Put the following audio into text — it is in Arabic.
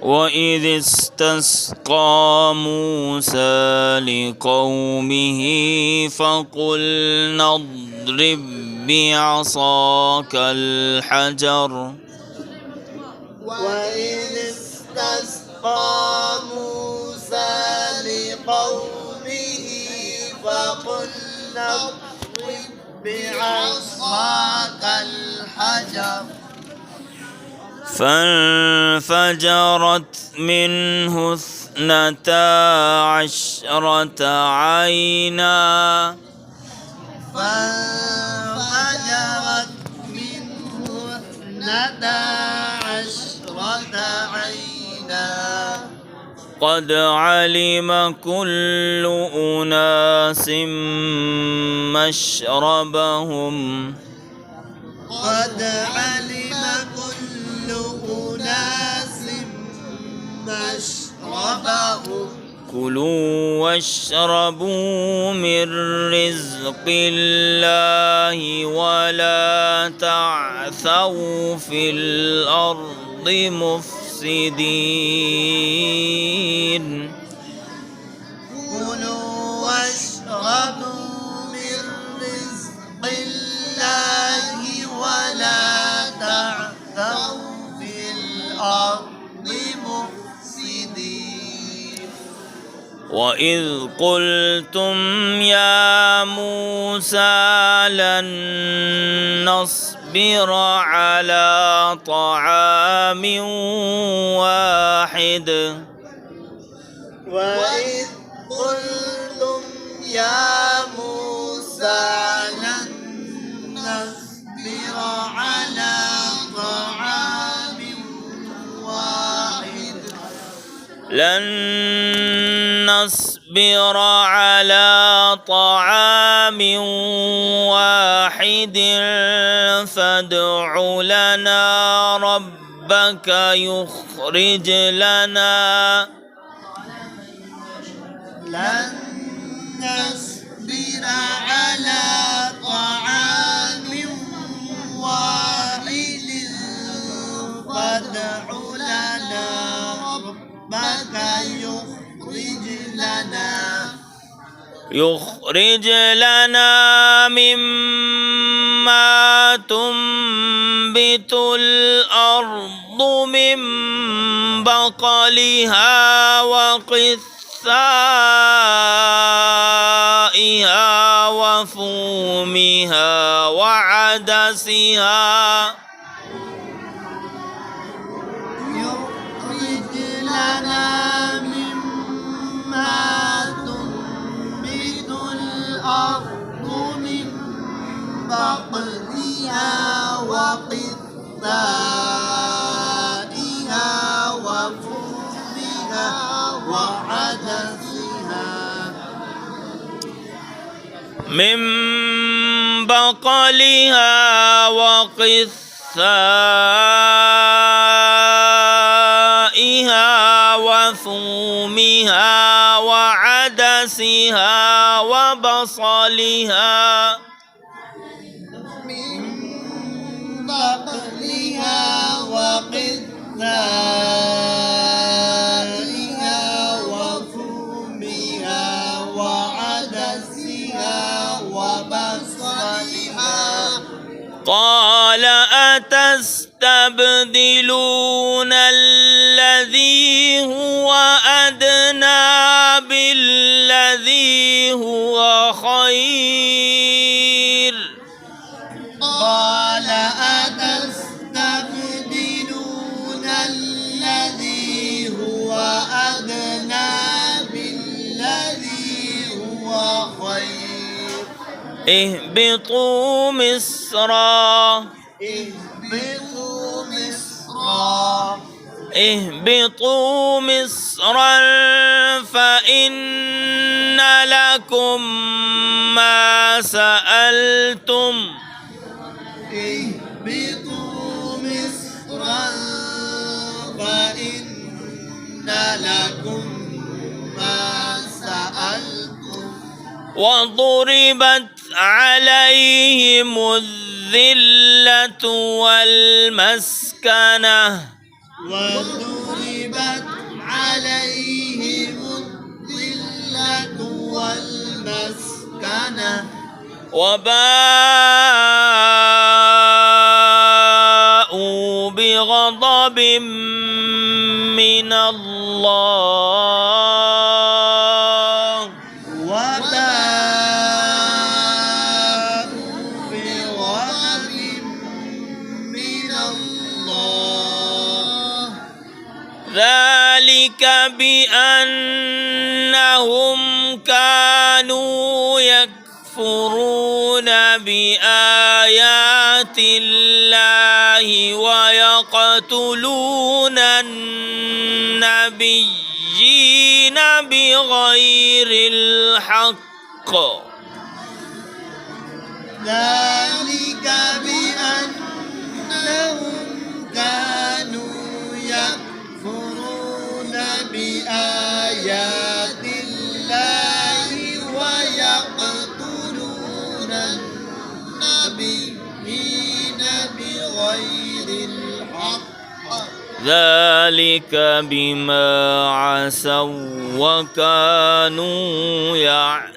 وإذ استسقى موسى لقومه فقلنا اضرب بعصاك الحجر وإذ استسقى موسى لقومه فقلنا اضرب بعصاك الحجر فانفجرت منه 12 عينا فانفجرت منه 12 عينا قد علم كل أناس مشربهم قد علم كل أناس مشربهم كلوا واشربوا من رزق الله ولا تعثوا في الأرض مفسدين كلوا واشربوا من رزق الله ولا تعثوا في الأرض مفسدين وإذ قلتم يا موسى لن نصبر على طعام واحد وإذ قلتم يا موسى لن نصبر على طعام واحد لن نصبر على طعام واحد فادع لنا ربك يخرج لنا لن نصبر على طعام واحد فادع لنا ربك يخرج لنا مما تنبت الأرض من بقلها وقثائها وفومها وعدسها يخرج لنا مما تنبت الأرض من بقلها وقثائها وفومها وعدسها من بقلها وقثائها وفومها وعدسها وبصلها من بقلها وقثائها وفومها وعدسها وبصلها قال أتستبدلون الذي هو أدنى بالذي هو خير قال أتستبدلون الذي هو أدنى بالذي هو خير اهبطوا مصرا اهبطوا مصرا فإن لكم ما سألتم اهبطوا مصرا فإن لكم ما سألتم وضربت عليهم الذلة والمسكنة وضربت عليهم الذلة والمسكنة وباءوا بغضب من الله وباءوا بغضب من الله ذلك بأنهم كانوا يكفرون بآيات الله ويقتلون النبيين بغير الحق ذلك بأنهم كانوا يكفرون بآيات الله ويقتلون النبيين بغير الحق ذلك بما عصوا وكانوا يعتدون